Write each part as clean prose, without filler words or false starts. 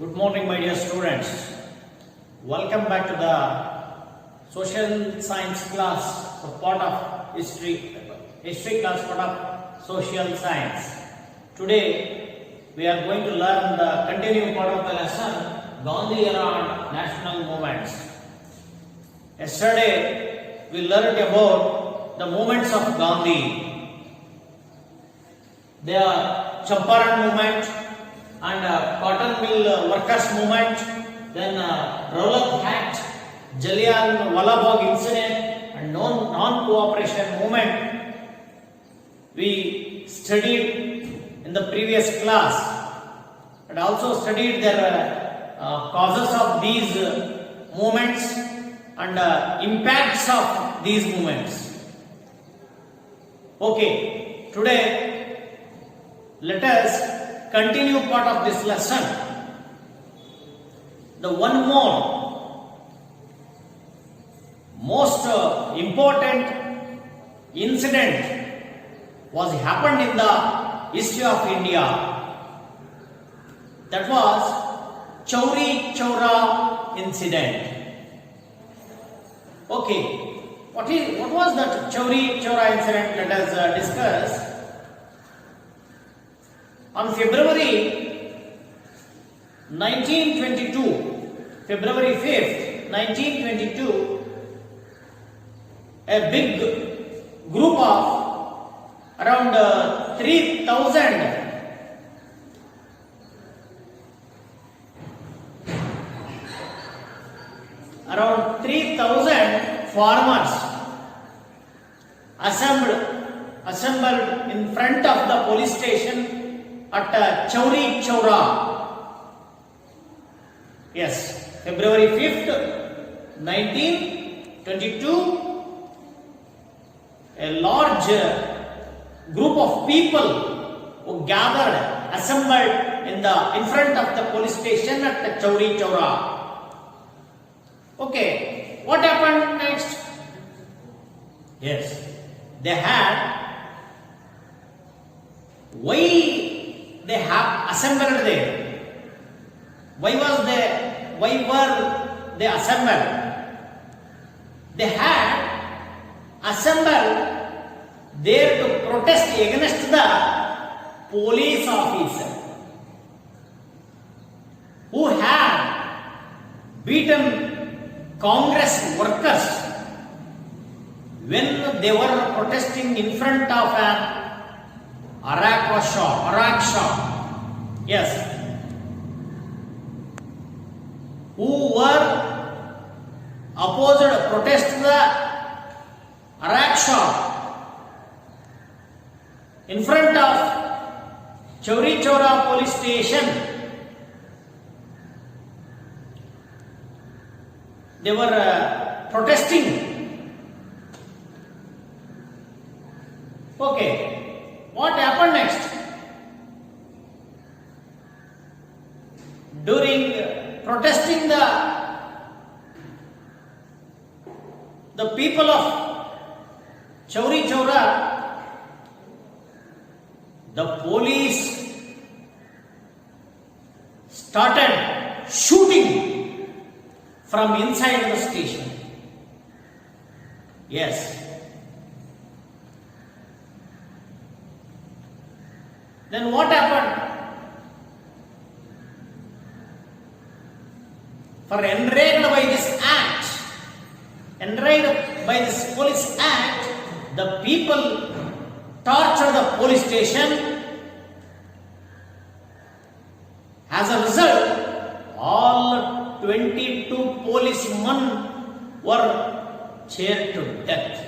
Good morning, my dear students. Welcome back to the social science class, so part of history class, part of social science. Today, we are going to learn the continuing part of the lesson, Gandhi era and national movements. Yesterday, we learned about the movements of Gandhi. They are Champaran movement and cotton mill workers movement, then Rowlatt Act, Jallianwala Bagh incident and non-cooperation movement. We studied in the previous class and also studied their causes of these movements and impacts of these movements. Okay, today let us continue part of this lesson. The one more most important incident was happened in the history of India. That was Chauri Chaura incident. Okay, what was that Chauri Chaura incident? Let us discuss. On February 1922, February 5th, 1922, a big group of around 3,000 farmers assembled in front of the police station at Chauri Chaura. Yes, February 5th, 1922, a large group of people who gathered, assembled in front of the police station at Chauri Chaura. Okay, what happened next? Yes, they had they have assembled there. Why were they assembled? They had assembled there to protest against the police officer who had beaten Congress workers when they were protesting in front of an Arak shop. Yes. Who were opposed protest the Arak shop in front of Chauri Chaura police station. They were protesting. Okay. What happened next? During protesting the people of Chauri Chaura, the police started shooting from inside the station. Yes. Then what happened? For enraged by this act, enraged by this police act, the people tortured the police station. As a result, all 22 policemen were cheered to death.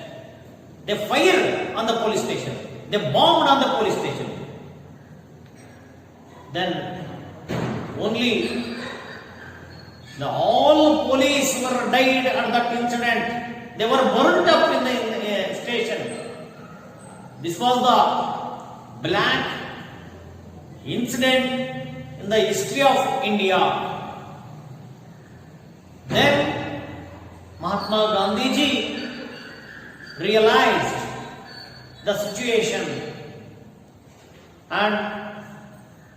They fired on the police station. They bombed on the police station. Then only all police were died at that incident. They were burnt up in the station. This was the black incident in the history of India. Then Mahatma Gandhi ji realized the situation and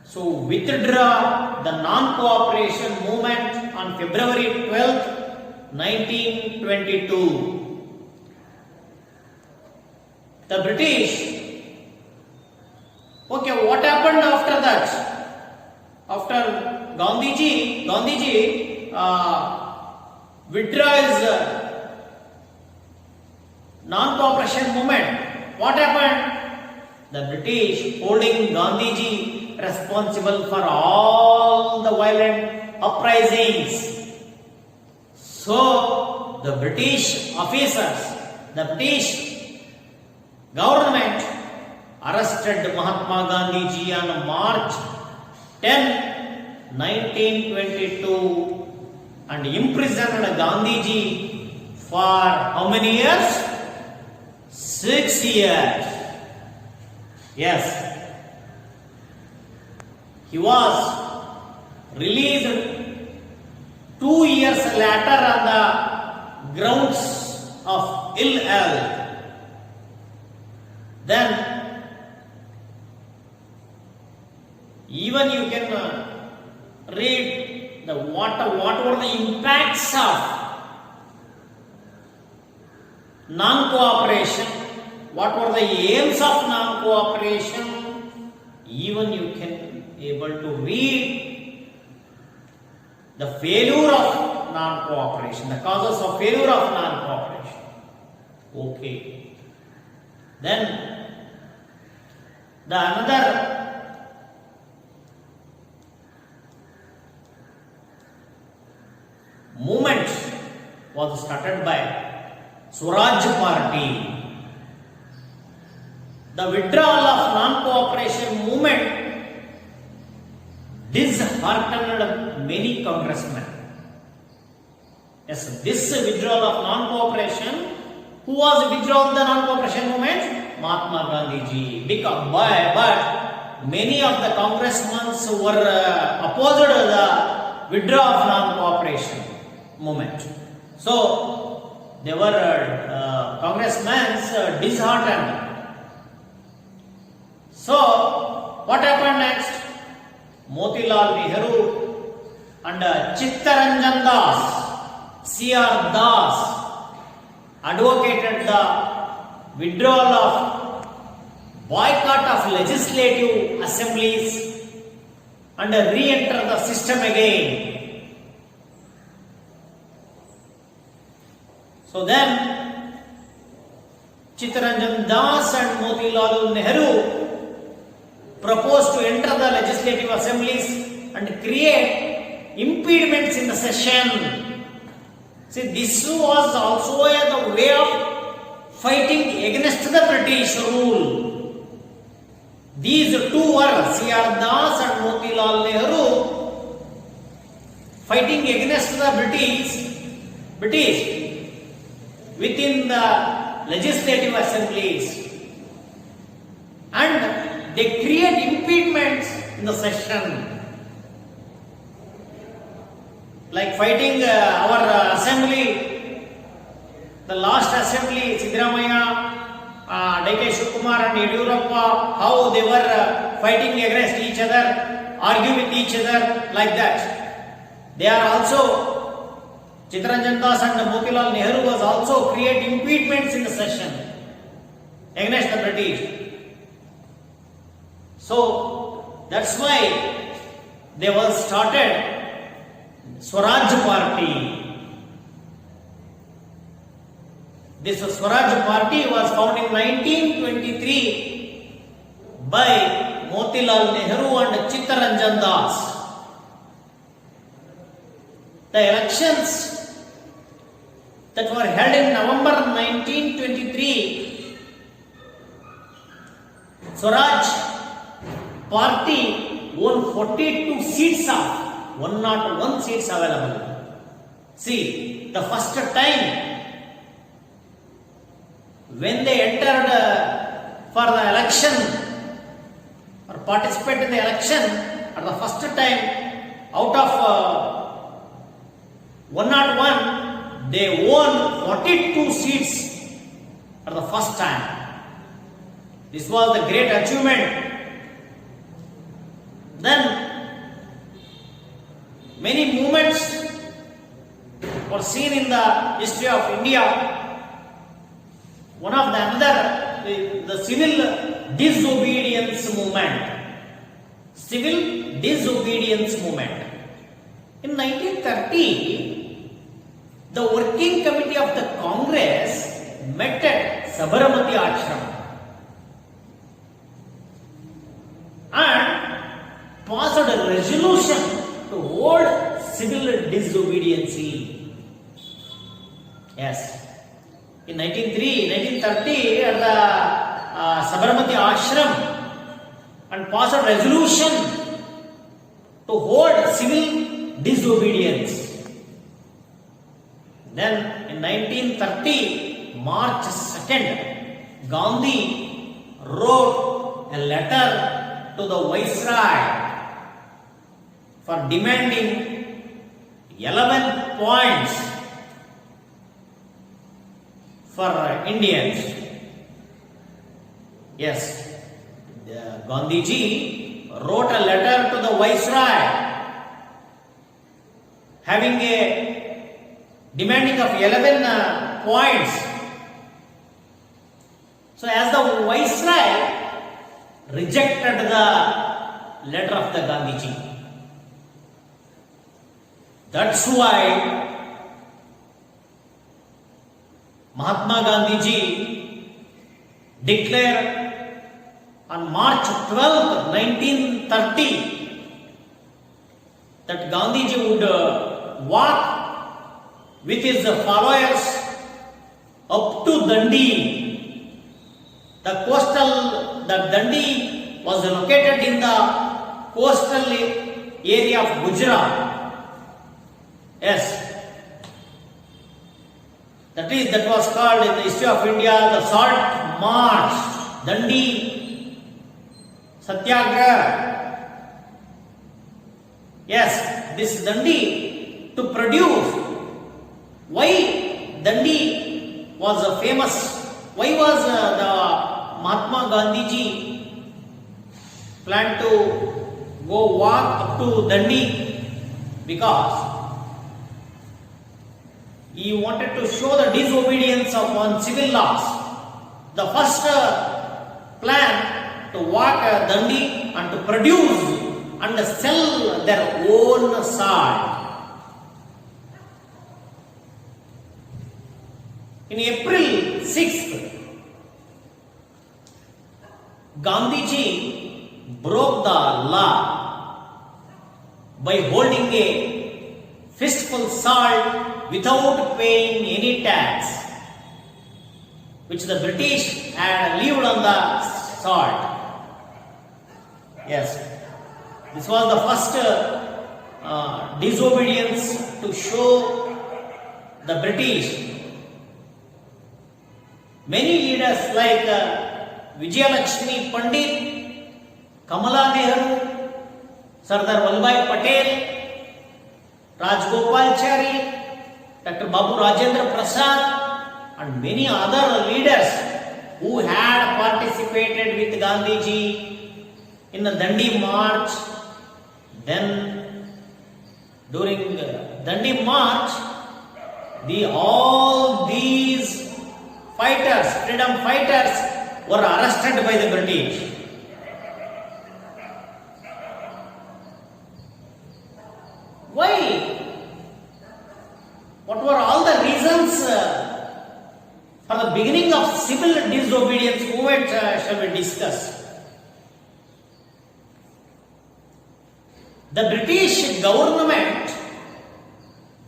So withdraw the non-cooperation movement on February 12th, 1922. The British, okay, what happened after that? After Gandhiji withdraw his non-cooperation movement, what happened? The British holding Gandhiji responsible for all the violent uprisings. So the British officers, the British government arrested Mahatma Gandhiji on March 10, 1922 and imprisoned Gandhiji for how many years? 6 years. Yes. He was released 2 years later on the grounds of ill health. Then even you can read the what were the impacts of non-cooperation, what were the aims of non-cooperation. Even you can able to read the failure of non-cooperation, the causes of failure of non-cooperation. Okay. Then the another movement was started by Swaraj Party. The withdrawal of non-cooperation movement disheartened many congressmen. Yes, this withdrawal of non-cooperation, who was withdrawn the non-cooperation movement? Mahatma Gandhiji. But many of the congressmen were opposed the withdrawal of non-cooperation movement. So they were congressmen disheartened. So what happened next? Motilal Nehru and Chittaranjan Das, C.R. Das advocated the withdrawal of boycott of legislative assemblies and re-enter the system again. So then Chittaranjan Das and Motilal Nehru proposed to enter the legislative assemblies and create impediments in the session. See, this was also the way of fighting against the British rule. These two were C.R. Das and Motilal Nehru fighting against the British within the legislative assemblies, and they create impediments in the session, like fighting our assembly, the last assembly, Siddaramaiah, D.K. Shivakumar and Yediyurappa, how they were fighting against each other, argue with each other, like that. They are also, Chittaranjan Das and Motilal Nehru was also create impediments in the session against the British. So that's why they were started Swaraj Party. This Swaraj Party was founded in 1923 by Motilal Nehru and Chittaranjan Das. The elections that were held in November 1923, Swaraj Party won 42 seats of 101 seats available. See, the first time when they entered for the election or participate in the election, at the first time out of 101, they won 42 seats for the first time. This was the great achievement. Then many movements were seen in the history of India. One of the the civil disobedience movement. Civil disobedience movement. In 1930, the working committee of the Congress met at Sabarmati Ashram and passed a resolution to hold civil disobedience. Yes. In 1930, at the Sabarmati Ashram, and passed a resolution to hold civil disobedience. Then in 1930, March 2nd, Gandhi wrote a letter to the Viceroy for demanding 11 points for Indians. Yes, Gandhiji wrote a letter to the Viceroy having a demanding of 11 points. So as the Viceroy rejected the letter of the Gandhiji, that's why Mahatma Gandhiji declared on March 12, 1930 that Gandhiji would walk with his followers up to Dandi. The Dandi was located in the coastal area of Gujarat. Yes. That was called in the history of India the Salt March, Dandi Satyagraha. Yes, this Dandi to produce. Why Dandi was famous? Why was the Mahatma Gandhiji planned to go walk up to Dandi? Because he wanted to show the disobedience upon civil laws. The first plan to walk Dandi and to produce and sell their own salt. In April 6th, Gandhiji broke the law by holding a fistful salt without paying any tax, which the British had levied on the salt. Yes, this was the first disobedience to show the British. Many leaders like Vijayalakshmi Pandit, Kamala Nehru, Sardar Vallabhbhai Patel, Rajgopalachari, Dr. Babu Rajendra Prasad, and many other leaders who had participated with Gandhiji in the Dandi March. Then, during Dandi March, all these fighters, freedom fighters, were arrested by the British. Why? What were all the reasons for the beginning of civil disobedience movement shall we discuss? The British government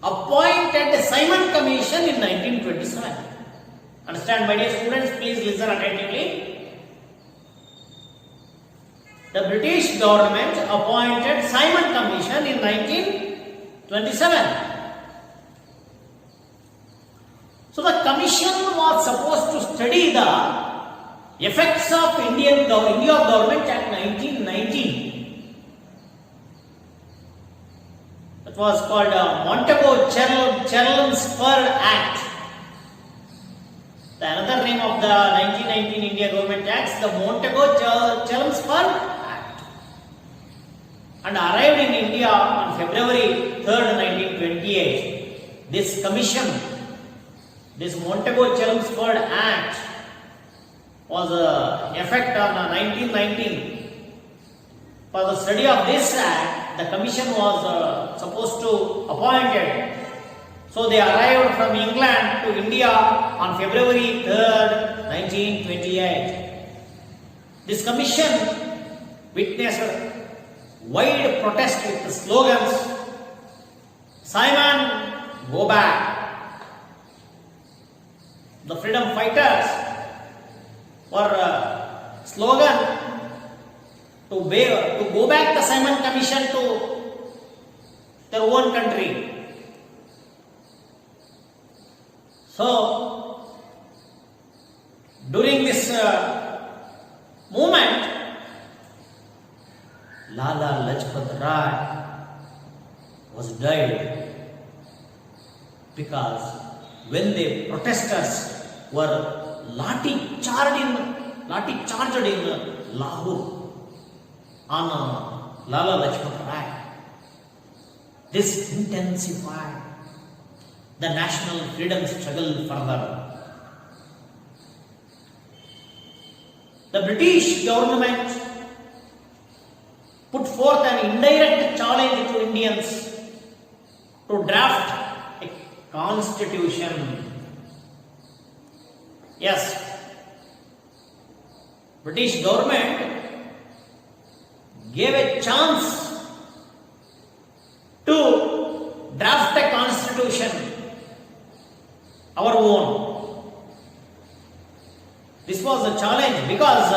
appointed Simon Commission in 1927. Understand, my dear students, please listen attentively. The British government appointed Simon Commission in 1927. So the commission was supposed to study the effects of India Government Act 1919. That was called Montego-Chelmsford Act. The another name of the 1919 India Government Acts, the Montego-Chelmsford Act. and arrived in India on February 3rd, 1928. This commission, this Montego-Chelmsford Act, was effect on 1919. For the study of this act, the commission was supposed to appointed. So they arrived from England to India on February 3rd, 1928. This commission witnessed wide protest with the slogans, "Simon, go back." The freedom fighters were slogan to go back the Simon Commission to their own country. So, during this movement, Lala Lajpat Rai was died because when the protesters were lathi charged in Lahore on Lala Lajpat Rai, this intensified the national freedom struggle further. The British government put forth an indirect challenge to Indians to draft a constitution. Yes, British government gave a chance to draft a constitution, our own. This was a challenge because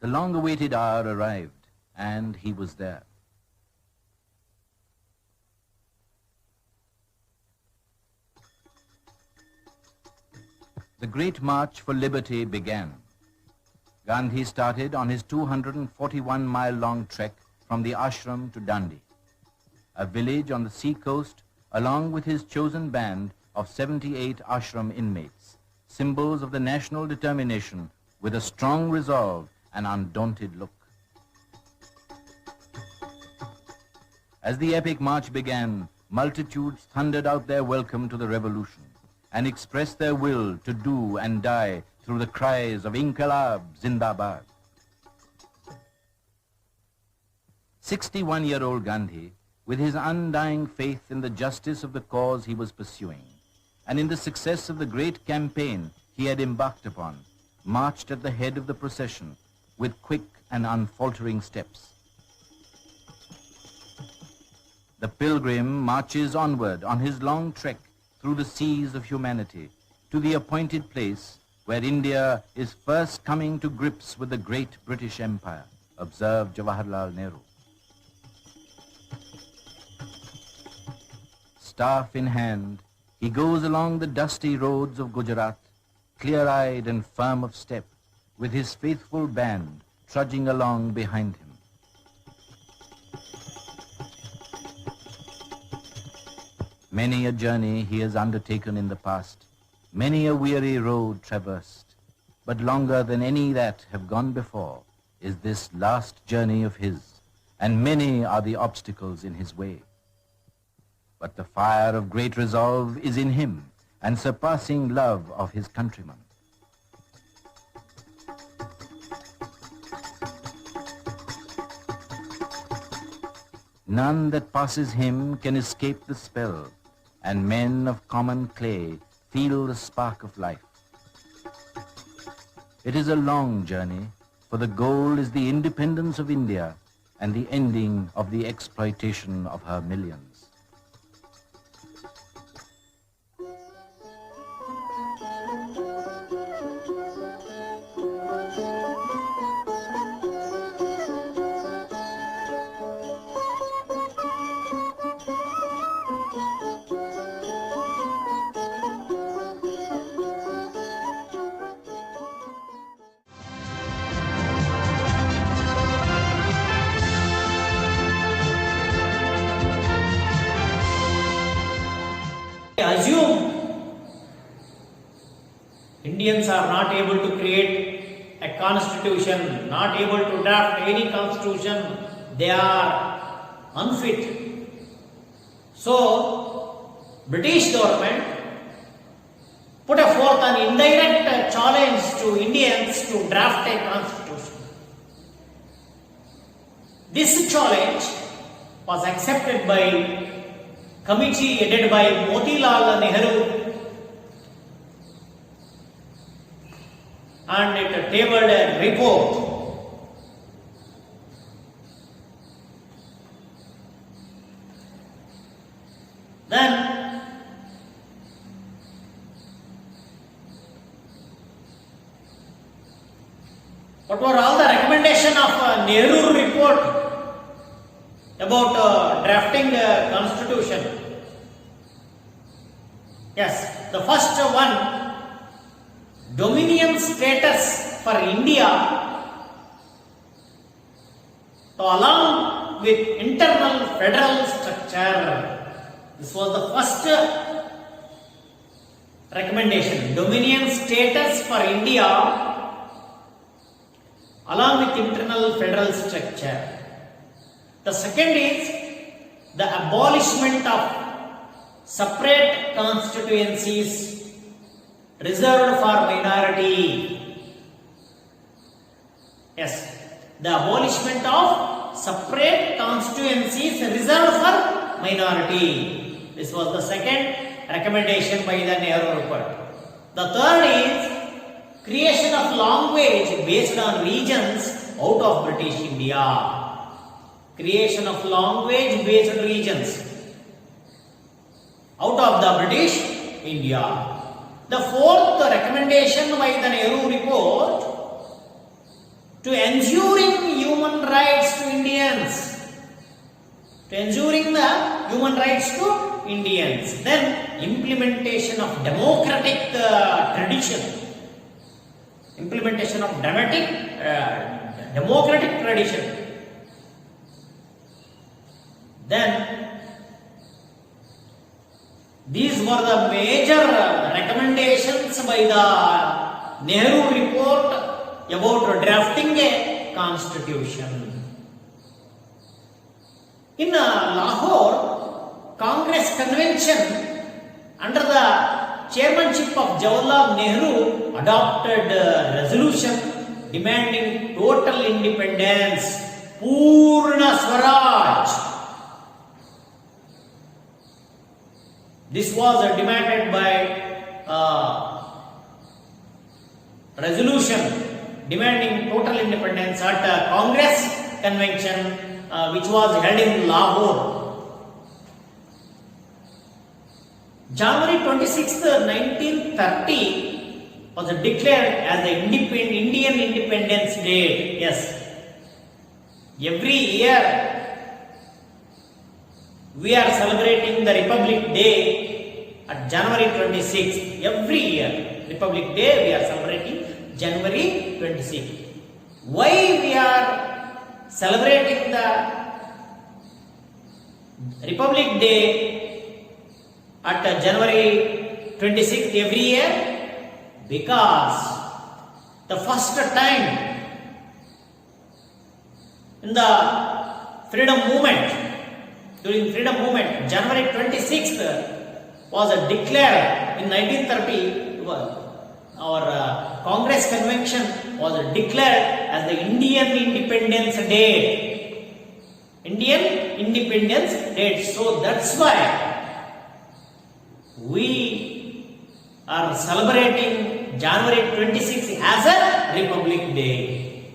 The long-awaited hour arrived, and he was there. The great march for liberty began. Gandhi started on his 241-mile-long trek from the ashram to Dandi, a village on the sea coast, along with his chosen band of 78 ashram inmates, symbols of the national determination with a strong resolve and undaunted look. As the epic march began, multitudes thundered out their welcome to the revolution and expressed their will to do and die through the cries of Inqilab Zindabad. 61-year-old Gandhi, with his undying faith in the justice of the cause he was pursuing and in the success of the great campaign he had embarked upon, marched at the head of the procession with quick and unfaltering steps. The pilgrim marches onward on his long trek through the seas of humanity to the appointed place where India is first coming to grips with the great British Empire, observed Jawaharlal Nehru. Staff in hand, he goes along the dusty roads of Gujarat, clear-eyed and firm of step, with his faithful band trudging along behind him. Many a journey he has undertaken in the past, many a weary road traversed, but longer than any that have gone before is this last journey of his, and many are the obstacles in his way. But the fire of great resolve is in him, and surpassing love of his countrymen. None that passes him can escape the spell, and men of common clay feel the spark of life. It is a long journey, for the goal is the independence of India and the ending of the exploitation of her millions. Assume Indians are not able to create a a constitution, not able to draft any constitution, they are unfit. So, British government put forth an indirect challenge to Indians to draft a constitution. This challenge was accepted by committee headed by Motilal Nehru, and it tabled a report. Then what were all the recommendations of Nehru report about drafting a constitution? Yes, the first one, dominion status for India to along with internal federal structure. This was the first recommendation, dominion status for India along with internal federal structure. The second is the abolishment of separate constituencies reserved for minority. Yes, the abolishment of separate constituencies reserved for minority. This was the second recommendation by the Nehru report. The third is creation of language based on regions out of British India. Creation of language based regions out of the British India. The fourth recommendation by the Nehru report, to ensuring human rights to Indians. To ensuring the human rights to Indians. Then implementation of democratic tradition. Implementation of democratic tradition. Then these were the major recommendations by the Nehru report about drafting a constitution. In Lahore, Congress convention under the chairmanship of Jawaharlal Nehru adopted a resolution demanding total independence, Purna Swaraj. This was demanded by resolution demanding total independence at Congress convention which was held in Lahore. January 26, 1930 was declared as the Indian Independence Day. Yes, every year we are celebrating the Republic Day at January 26th. Every year, Republic Day, we are celebrating January 26th. Why we are celebrating the Republic Day at January 26th every year? Because the first time in the freedom movement, during freedom movement, January 26th was declared in 1930. Our Congress convention was declared as the Indian Independence Day. Indian Independence Day. So that's why we are celebrating January 26th as a Republic Day.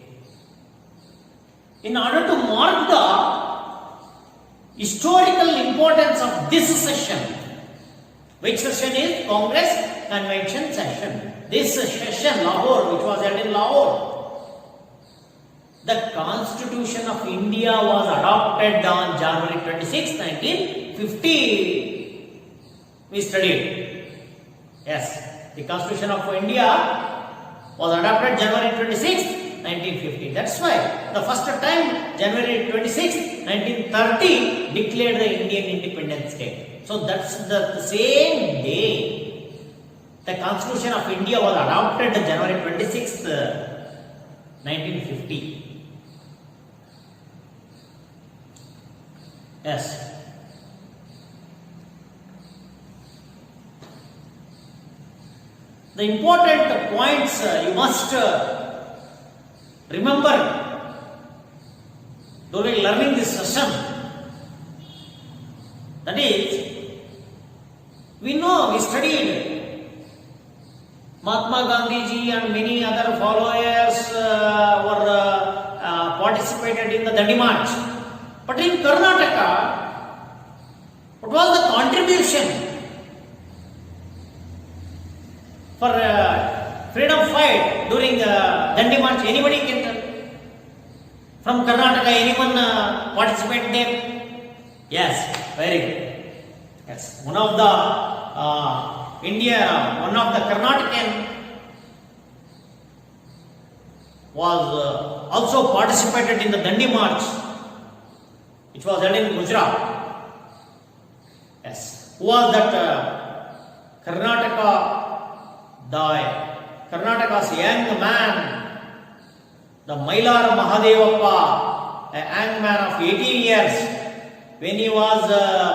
In order to mark the historical importance of this session. Which session is? Congress Convention session. This session, Lahore, which was held in Lahore. The Constitution of India was adopted on January 26, 1950. We studied. Yes, the Constitution of India was adopted January 26, 1950. That's why the first time January 26, 1930 declared the Indian Independence Day. So that's the same day the Constitution of India was adopted January 26th, 1950. Yes. The important points you must remember during learning this session. That is, we studied Mahatma Gandhiji and many other followers were participated in the Dandi March. But in Karnataka, what was the contribution for freedom fight during Dandi March? Anybody can tell? From Karnataka, anyone participate there? Yes, very good. Yes, one of the Karnatakan was also participated in the Dandi March, which was held in Gujarat. Yes, who was that? Karnataka's young man, the Mailar Mahadevappa, a young man of 18 years. When he was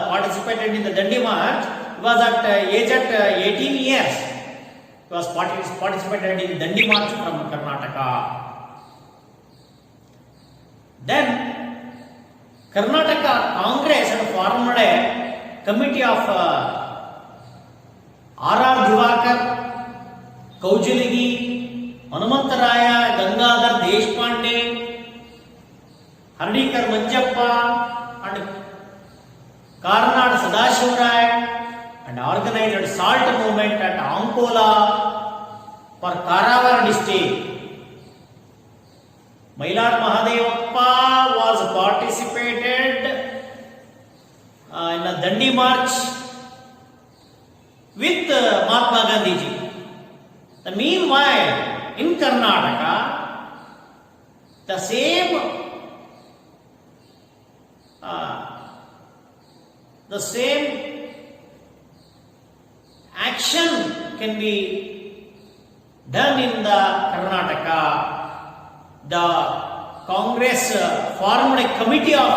participated in the Dandi March, he was at age at 18 years. He was participated in Dandi March from Karnataka. Then Karnataka Congress had formed a committee of R.R. Divakar, Kaujaligi, Hanumantaraya, Gangadhar Deshpande, Hardikar Manjappa, and Karnad Sadashivarai, and organized salt movement at Ankola for Karavar district. Mailar Mahadevappa was participated in a Dandi March with Mahatma Gandhiji. Meanwhile, in Karnataka, the same action can be done in the Karnataka. The Congress formed a committee of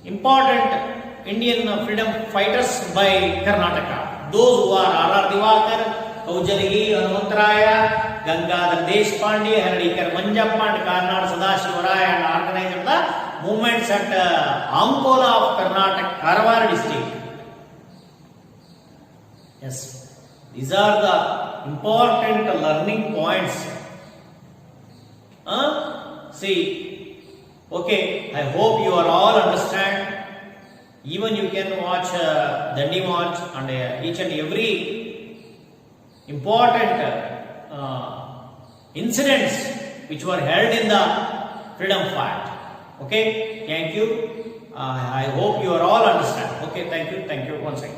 important Indian freedom fighters by Karnataka. Those who are R.R. Divakar, Kaujaligi, Hanumantaraya, Gangadhar Deshpande, Hardikar Manjappa, and Karnad Sadashivarai, and organized the movements at Ankola of Karnataka, Karavar district. Yes, these are the important learning points. See, okay, I hope you are all understand. Even you can watch Dandi March and each and every important incidents which were held in the freedom fight. Okay, thank you. I hope you are all understand. Okay, thank you once again.